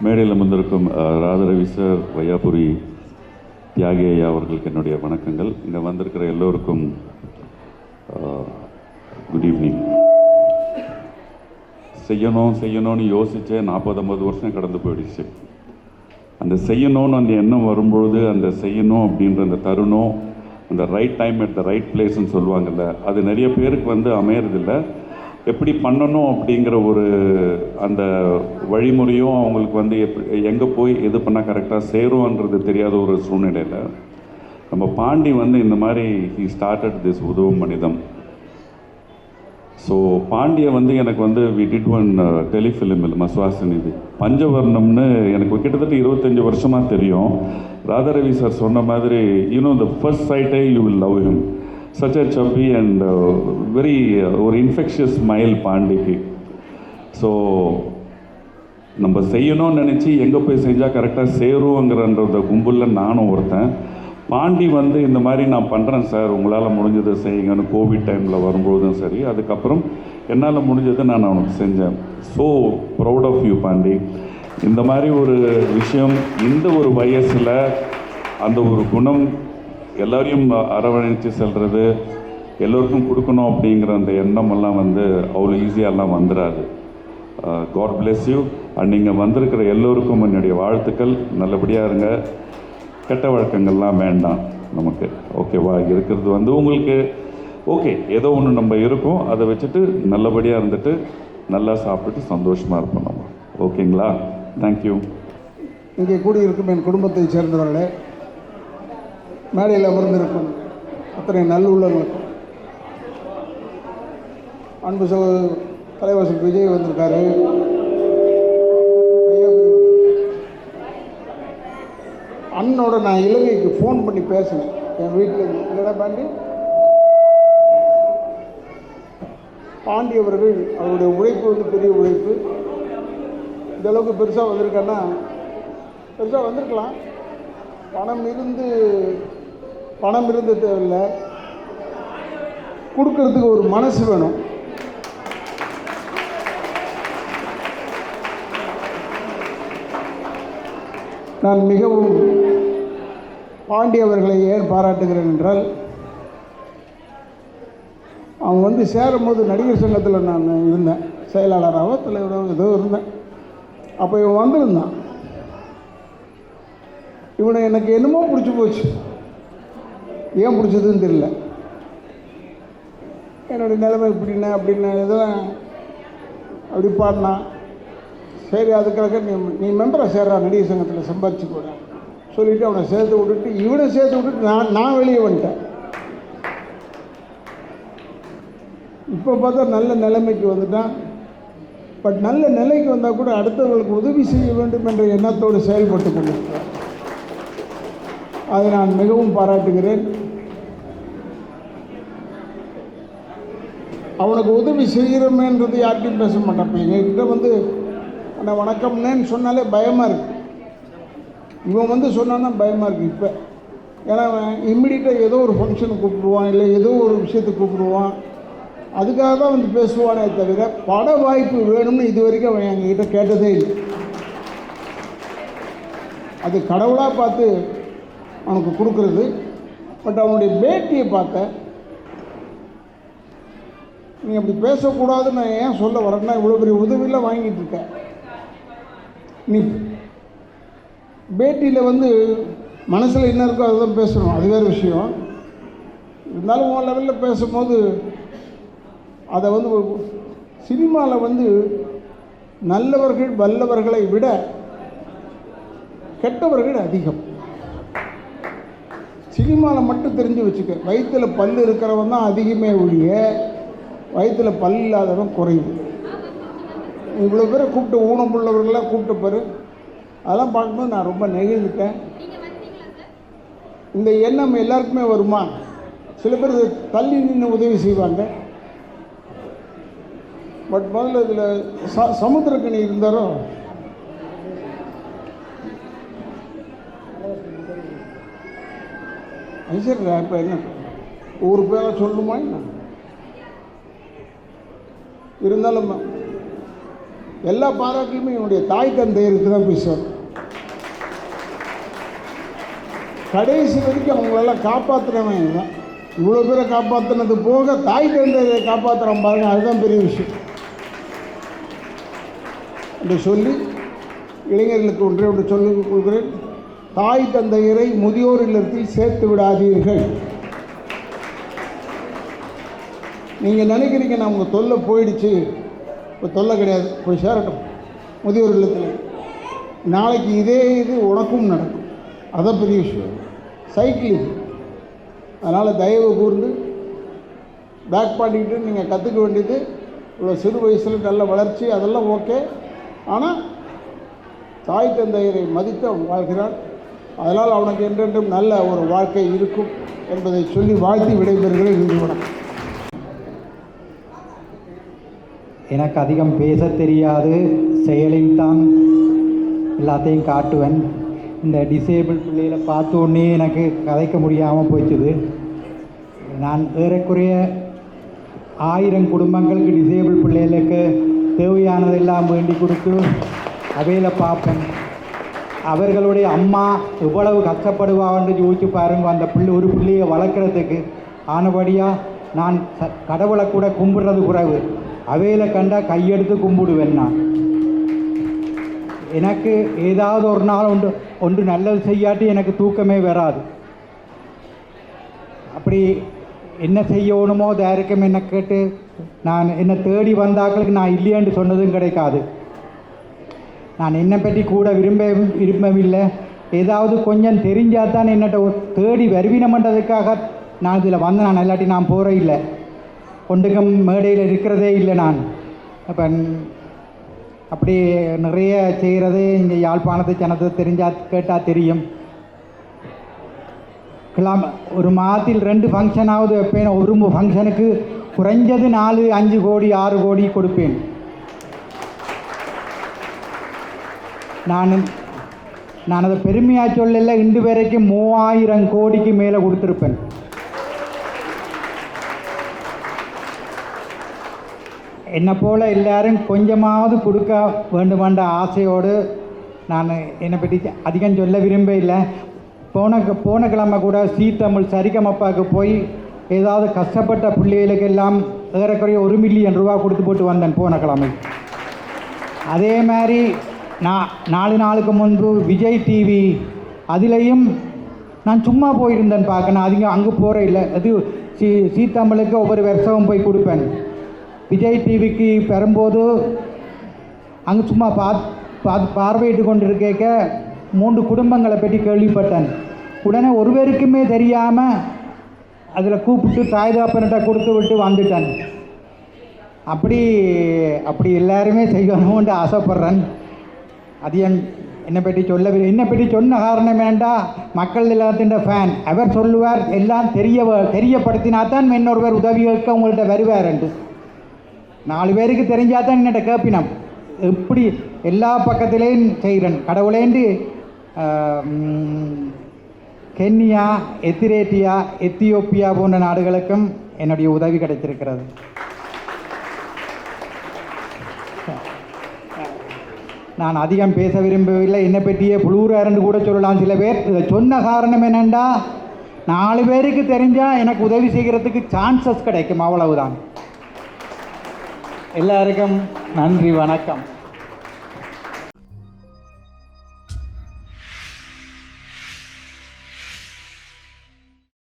மேடையில் அமர்ந்திருக்கும் ராதாரவி சார், வையாபுரி தியாகி ஐயா அவர்களுக்கு என்னுடைய வணக்கங்கள். இங்கே வந்திருக்கிற எல்லோருக்கும் குட் ஈவினிங். செய்யணும்னு யோசித்தே 40-50 வருஷம் கடந்து போயிடுச்சு. அந்த செய்யணும்னு அந்த எண்ணம் வரும்பொழுது அந்த செய்யணும் அப்படின்ற அந்த தருணம், அந்த right time at the right பிளேஸ்ன்னு சொல்லுவாங்கள்ல, அது நிறைய பேருக்கு அமையறதில்லை. எப்படி பண்ணணும் அப்படிங்கிற ஒரு அந்த வழிமுறையும் அவங்களுக்கு எங்கே போய் எது பண்ணால் கரெக்டாக சேரும்ன்றது தெரியாத ஒரு சூழ்நிலையில் நம்ம பாண்டி இந்த மாதிரி ஹி ஸ்டார்டட் திஸ் உதவும் மனிதம். ஸோ பாண்டியை எனக்கு வி டிட் ஒன் டெலிஃபிலிம் மஸ்வாசினி இது பஞ்சவர்ணம்னு எனக்கு கிட்டத்தட்ட 25 வருஷமாக தெரியும். ராதாரவி சார் சொன்ன மாதிரி த ஃபர்ஸ்ட் சைட்டே you will love him. such a chubby and very ஒரு இன்ஃபெக்ஷியஸ் ஸ்மைல் பாண்டிக்கு. ஸோ நம்ம செய்யணும்னு நினச்சி எங்கே போய் செஞ்சால் கரெக்டாக சேருங்கிறன்றத கும்பலில் நானும் ஒருத்தன். பாண்டி இந்த மாதிரி நான் பண்ணுறேன் சார், உங்களால் முடிஞ்சதை செய்யுங்கன்னு கோவிட் டைமில் வரும்போதும் சரி, அதுக்கப்புறம் என்னால் முடிஞ்சதை நான் அவனுக்கு செஞ்சேன். So proud of you Pandi. இந்த மாதிரி ஒரு விஷயம் இந்த ஒரு வயசில் அந்த ஒரு குணம் எல்லோரையும் அரவணைச்சு செல்வது, எல்லோருக்கும் கொடுக்கணும் அப்படிங்கிற அந்த எண்ணமெல்லாம் அவ்வளோ ஈஸியாகலாம் வந்துடாது. God bless you. அண்ட் நீங்கள் வந்திருக்கிற எல்லோருக்கும் என்னுடைய வாழ்த்துக்கள். நல்லபடியாக இருங்க. கெட்ட வழக்கங்கள்லாம் வேண்டாம் நமக்கு. ஓகேவா? இருக்கிறது உங்களுக்கு ஓகே, ஏதோ ஒன்று நம்ம இருக்கோம், அதை வச்சுட்டு நல்லபடியாக இருந்துட்டு நல்லா சாப்பிட்டுட்டு சந்தோஷமாக இருப்போம் நம்ம. ஓகேங்களா? தேங்க்யூ. இங்கே கூடியிருக்கும் என் குடும்பத்தை சேர்ந்தவர்களே, மேடையில் அமர்ந்திருக்கும் அத்தனை நல்லுள்ளங்களுக்கும், அன்பு தலைவாசல் விஜய் வந்திருக்காரு, அண்ணனோட நான் இலங்கைக்கு ஃபோன் பண்ணி பேசினேன் என் வீட்டில். இல்லைடா பாண்டி அவர்கள் அவருடைய உழைப்பு பெரிய உழைப்பு. இந்தளவுக்கு பெருசாக வந்திருக்கான்னா, பெருசாக வந்திருக்கலாம். பணம் இருந்து தேவையில்லை, கொடுக்கறதுக்கு ஒரு மனசு வேணும். நான் மிகவும் பாண்டி அவர்களை ஏன் பாராட்டுகிறேன் என்றால், அவன் சேரும்போது நடிகர் சங்கத்தில் நான் இருந்தேன், செயலாளராக தலைவராக ஏதோ இருந்தேன். அப்போ இவன் வந்திருந்தான். இவனை எனக்கு என்னமோ பிடிச்சி போச்சு. ஏன் பிடிச்சதுன்னு தெரியல. என்னுடைய நிலைமை இப்படின்னா அப்படின்னு இதெல்லாம் அப்படி பாடினான். சரி, அதுக்காக நீ மெம்பரை சேர்றா நடிகர் சங்கத்தில் சம்பாரிச்சு போட சொல்லிவிட்டு அவனை சேர்த்து விட்டுட்டு இவனை சேர்த்து விட்டுட்டு நான் வெளியே வந்துட்டேன். இப்போ பார்த்தா நல்ல நிலைமைக்கு வந்துட்டான். பட் நல்ல நிலைக்கு வந்தால் கூட அடுத்தவர்களுக்கு உதவி செய்ய வேண்டும் என்ற எண்ணத்தோடு செயல்பட்டு கொண்டிருக்கிறான். அதை நான் மிகவும் பாராட்டுகிறேன். அவனுக்கு உதவி செய்கிறோமேன்றது யார்கிட்டையும் பேச மாட்டான். இப்போ எங்ககிட்ட ஆனால் வணக்கம்னேன்னு சொன்னாலே பயமாக இருக்குது. இவன் சொன்னான்னா பயமாக இருக்குது இப்போ. ஏன்னா இம்மிடியட்டாக ஏதோ ஒரு ஃபங்க்ஷனுக்கு கூப்பிடுவான், இல்லை ஏதோ ஒரு விஷயத்துக்கு கூப்பிடுவான். அதுக்காக தான் பேசுவானே தவிர பட வாய்ப்பு வேணும்னு இது வரைக்கும் அவன் எங்ககிட்ட கேட்டதே இல்லை. அது கடவுளாக பார்த்து அவனுக்கு கொடுக்குறது. பட் அவனுடைய பேட்டியை பார்த்த, நீ அப்படி பேசக்கூடாதுன்னு நான் ஏன் சொல்ல வரேன்னா, இவ்வளோ பெரிய உதவியெல்லாம் வாங்கிட்டு இருக்க. நீ பேட்டியில் மனசில் என்ன இருக்கோ அதை தான் பேசணும், அது வேறு விஷயம். இருந்தாலும் உன் லெவலில் பேசும்போது அதை சினிமாவில் நல்லவர்கள் வல்லவர்களை விட கெட்டவர்கள் அதிகம். சினிமாவில் மட்டும் தெரிஞ்சு வச்சுக்க, வயிற்றில் பல் இருக்கிறவன் தான் அதிகமே ஒழிய வயிற்றில் பல் இல்லாதவன் குறைவு. இவ்வளோ பேரை கூப்பிட்டு ஊனமுள்ளவர்களாம் கூப்பிட்ட பாரு, அதெல்லாம் பார்க்கும்போது நான் ரொம்ப நெகிழ்ந்துட்டேன். இந்த எண்ணம் எல்லாருக்குமே வருமா? சில பேர் தள்ளி நின்று உதவி செய்வாங்க. பட் முதல்ல இதில் சமுத்திரக்கணி இருந்தாரோ, ஐஸ்வர்யா இப்போ என்ன ஒரு பேரை சொல்லுமா என்ன? இருந்தாலும் எல்லா பாராட்டுமே என்னுடைய தாய் தந்தையருக்கு தான் பேசுவார். கடைசி வரைக்கும் அவங்களெல்லாம் காப்பாற்றுறவன் தான். இவ்வளோ பேரை காப்பாற்றினது போக தாய் தந்தையை காப்பாற்றுறான் பாருங்க, அதுதான் பெரிய விஷயம் என்று சொல்லி இளைஞர்களுக்கு ஒன்று சொல்லிக் கொள்கிறேன். தாய் தந்தையரை முதியோர் இல்லத்தில் சேர்த்து விடாதீர்கள். நீங்கள் நினைக்கிறீங்க நான் உங்கள் தொல்லை போயிடுச்சு, இப்போ தொல்லை கிடையாது, போய் சேரட்டும் முதியோர் இல்லத்தில். நாளைக்கு இதே இது உனக்கும் நடக்கும், அதான் பெரிய விஷயம். சைக்கிள் இது. அதனால் தயவு கூர்ந்து பேக் பண்ணிக்கிட்டு நீங்கள் கற்றுக்க வேண்டியது இவ்வளோ சிறு வயசில் நல்ல வளர்ச்சி, அதெல்லாம் ஓகே. ஆனால் தாய் தந்தையரை மதித்து அவன் வாழ்கிறான். அதனால் அவனுக்கு என்றென்றும் நல்ல ஒரு வாழ்க்கை இருக்கும் என்பதை சொல்லி வாழ்த்தி விடைபெறுகிறேன். இன்று வணக்கம். எனக்கு அதிகம் பேச தெரியாது, செயலில் தான் எல்லாத்தையும் காட்டுவேன். இந்த டிசேபிள் பிள்ளைகளை பார்த்தோன்னே எனக்கு கதைக்க முடியாமல் போச்சுது. நான் ஏறக்குறைய 1000 குடும்பங்களுக்கு டிசேபிள் பிள்ளைகளுக்கு தேவையானதெல்லாம் வேண்டி கொடுத்து அவையில் பார்ப்பேன். அவர்களுடைய அம்மா எவ்வளவு கஷ்டப்படுவான்னு யோசிச்சு பாருங்க. அந்த ஒரு பிள்ளையை வளர்க்குறதுக்கு ஆனபடியாக நான் கடவுளை கூட கும்பிடுறது குறைவு, அவையில் கண்டால் கையெடுத்து கும்பிடுவேன். நான் எனக்கு ஏதாவது ஒரு நாள் ஒன்று நல்லது செய்யாட்டி எனக்கு தூக்கமே வராது. அப்படி என்ன செய்யணுமோ தயாரிக்கம் என்ன கேட்டு நான் என்னை தேடி வந்தாக்களுக்கு நான் இல்லையென்று சொன்னதும் கிடைக்காது. நான் என்னை பற்றி கூட விரும்பவில்லை. ஏதாவது கொஞ்சம் தெரிஞ்சால் தான் என்னட்ட தேடி வருவினம்ன்றதுக்காக நான் இதில் வந்தேன். நான் இல்லாட்டி நான் போகிற இல்லை, கொண்டுக்கும் மேடையில் இருக்கிறதே இல்லை. நான் அப்போ அப்படி நிறைய செய்கிறது இங்கே யாழ்ப்பாணத்தை ஜனத்தை தெரிஞ்சால் கேட்டால் தெரியும். ஒரு மாதத்தில் 2 ஃபங்க்ஷனாவது வைப்பேன். ஒரு ஃபங்க்ஷனுக்கு குறைஞ்சது 4-5 கோடி 6 கோடி கொடுப்பேன். நான் அதை பெருமையாக சொல்லலை, இன்று வரைக்கும் 3000 கோடிக்கு மேலே கொடுத்துருப்பேன். என்னை போல் எல்லாரும் கொஞ்சமாவது கொடுக்க வேண்டுமென்ற ஆசையோடு நான் என்னை பற்றி அதிகம் சொல்ல விரும்ப இல்லை. போன கிழமை கூட தமிழ் சரிகமப்பாவுக்கு போய் ஏதாவது கஷ்டப்பட்ட பிள்ளைகளுக்கெல்லாம் ஏறக்குறைய 1 மில்லியன் ரூபா கொடுத்து போட்டு வந்தேன் போன கிழமை. அதே மாதிரி நான் 4 நாளுக்கு முன்பு விஜய் டிவி அதிலையும் நான் சும்மா போயிருந்தேன் பார்க்க. நான் அங்கே போகிற இல்லை, அது தமிழுக்கு ஒவ்வொரு வருஷமும் போய் கொடுப்பேன். விஜய் டிவிக்கு பெறும்போது அங்கே சும்மா பார்வையிட்டு கொண்டிருக்க 3 குடும்பங்களை பற்றி கேள்விப்பட்டேன். உடனே ஒருவருக்குமே தெரியாமல் அதில் கூப்பிட்டு தாய்தாப்பன்கிட்ட கொடுத்து விட்டு வந்துட்டேன். அப்படி எல்லாருமே செய்யணும்னு ஆசைப்பட்றேன். அது என்னை பற்றி சொன்ன காரணம் வேண்டாம், மக்கள் எல்லாத்தின் ஃபேன். அவர் சொல்லுவார் எல்லாம் தெரியப்படுத்தினா தான் இன்னொருவர் உதவி கேட்க உங்கள்கிட்ட வருவார்ண்டு. 4 பேருக்கு தெரிஞ்சால் தான் என்னட்ட கேட்பினம். எப்படி எல்லா பக்கத்திலையும் செய்கிறேன். கடவுளேண்டு கென்யா, எத்திரேட்டியா, எத்தியோப்பியா போன்ற நாடுகளுக்கும் என்னுடைய உதவி கிடைத்திருக்கிறது. நான் அதிகம் பேச விரும்பவில்லை. என்னை பற்றியே புளூராரண்டு கூட சொல்லலாம் சில பேர். இதை சொன்ன காரணம் என்னென்னா 4 பேருக்கு தெரிஞ்சால் எனக்கு உதவி செய்கிறதுக்கு சான்சஸ் கிடைக்கும், அவ்வளவுதான். எல்லாருக்கும் நன்றி, வணக்கம்.